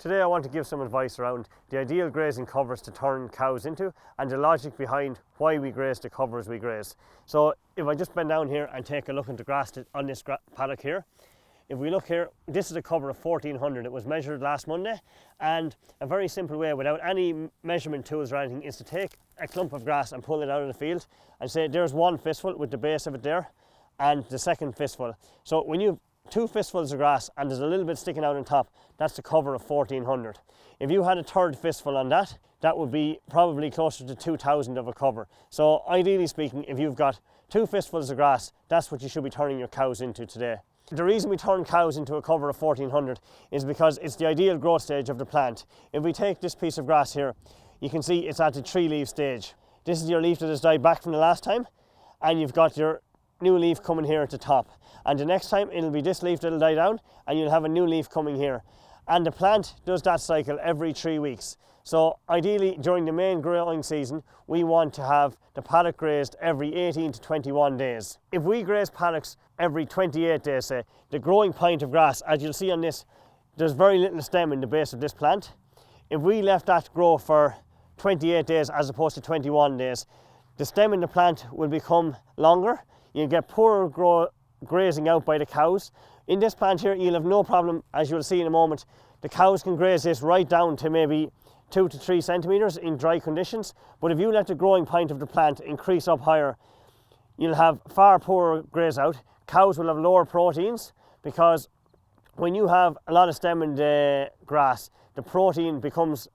Today I want to give some advice around the ideal grazing covers to turn cows into and the logic behind why we graze the covers we graze. So if I just bend down here and take a look into grass on this paddock here, if we look here, this is a cover of 1400. It was measured last Monday, and a very simple way without any measurement tools or anything is to take a clump of grass and pull it out of the field and say there's one fistful with the base of it there and the second fistful. So when you have two fistfuls of grass and there's a little bit sticking out on top, that's the cover of 1400. If you had a third fistful on that, that would be probably closer to 2000 of a cover. So ideally speaking, if you've got two fistfuls of grass, that's what you should be turning your cows into today. The reason we turn cows into a cover of 1400 is because it's the ideal growth stage of the plant. If we take this piece of grass here, you can see it's at the 3-leaf stage. This is your leaf that has died back from the last time, and you've got your new leaf coming here at the top. And the next time it'll be this leaf that'll die down and you'll have a new leaf coming here. And the plant does that cycle every 3 weeks. So ideally during the main growing season, we want to have the paddock grazed every 18 to 21 days. If we graze paddocks every 28 days, say, the growing point of grass, as you'll see on this, there's very little stem in the base of this plant. If we left that grow for 28 days as opposed to 21 days, the stem in the plant will become longer. You'll get poorer grazing out by the cows. In this plant here, you'll have no problem, as you'll see in a moment. The cows can graze this right down to maybe 2 to 3 centimetres in dry conditions. But if you let the growing point of the plant increase up higher, you'll have far poorer graze out. Cows will have lower proteins because when you have a lot of stem in the grass, the protein becomes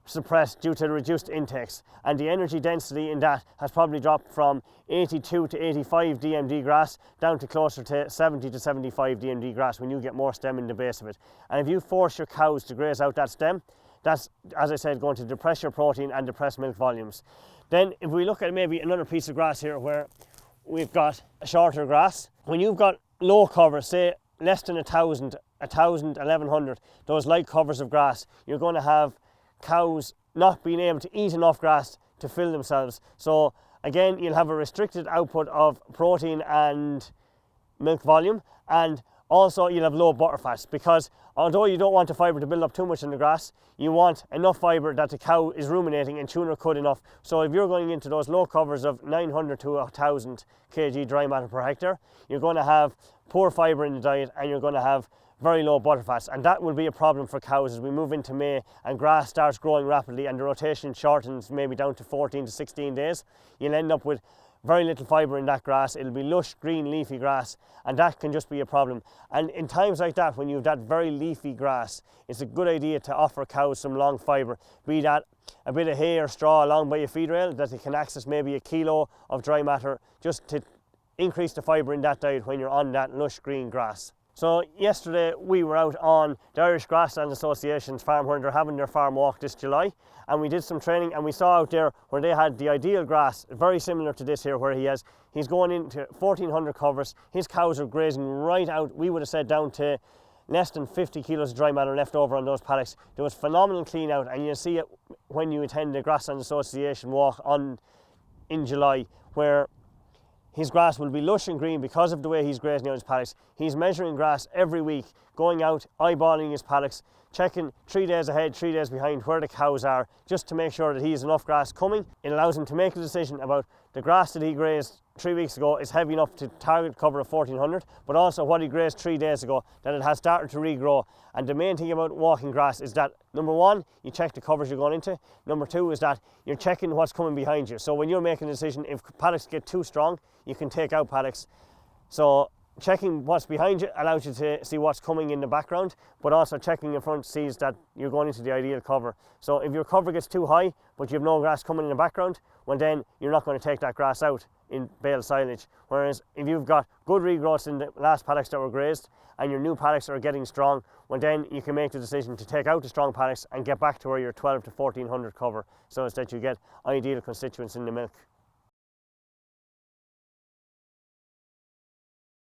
suppressed due to the reduced intakes, and the energy density in that has probably dropped from 82 to 85 DMD grass down to closer to 70 to 75 DMD grass when you get more stem in the base of it. And if you force your cows to graze out that stem, that's, as I said, going to depress your protein and depress milk volumes. Then if we look at maybe another piece of grass here where we've got a shorter grass, when you've got low cover, say less than 1,000, 1,100, those light covers of grass, you're going to have cows not being able to eat enough grass to fill themselves. So again, you'll have a restricted output of protein and milk volume, and also you'll have low butter fats, because although you don't want the fibre to build up too much in the grass, you want enough fibre that the cow is ruminating and chewing her cud enough. So if you're going into those low covers of 900 to 1000 kg dry matter per hectare, you're going to have poor fibre in the diet and you're going to have very low butter fats, and that will be a problem for cows as we move into May and grass starts growing rapidly and the rotation shortens maybe down to 14 to 16 days. You'll end up with very little fibre in that grass. It'll be lush green leafy grass, and that can just be a problem. And in times like that, when you have that very leafy grass, it's a good idea to offer cows some long fibre, be that a bit of hay or straw along by your feed rail that they can access maybe a kilo of dry matter, just to increase the fibre in that diet when you're on that lush green grass. So yesterday we were out on the Irish Grassland Association's farm where they're having their farm walk this July, and we did some training and we saw out there where they had the ideal grass, very similar to this here, where he's going into 1400 covers. His cows are grazing right out, we would have said down to less than 50 kilos of dry matter left over on those paddocks. There was phenomenal clean out, and you'll see it when you attend the Grassland Association walk in July, where his grass will be lush and green because of the way he's grazing out his paddocks. He's measuring grass every week, going out, eyeballing his paddocks, checking 3 days ahead, 3 days behind where the cows are, just to make sure that he has enough grass coming. It allows him to make a decision about the grass that he grazed 3 weeks ago is heavy enough to target cover of 1400, but also what he grazed 3 days ago, that it has started to regrow. And the main thing about walking grass is that, number one, you check the covers you're going into. Number two is that you're checking what's coming behind you. So when you're making a decision, if paddocks get too strong, you can take out paddocks. So checking what's behind you allows you to see what's coming in the background, but also checking in front sees that you're going into the ideal cover. So if your cover gets too high, but you have no grass coming in the background, well then you're not going to take that grass out in bale silage. Whereas if you've got good regrowths in the last paddocks that were grazed and your new paddocks are getting strong, well then you can make the decision to take out the strong paddocks and get back to where you're 12 to 1400 cover, so that you get ideal constituents in the milk.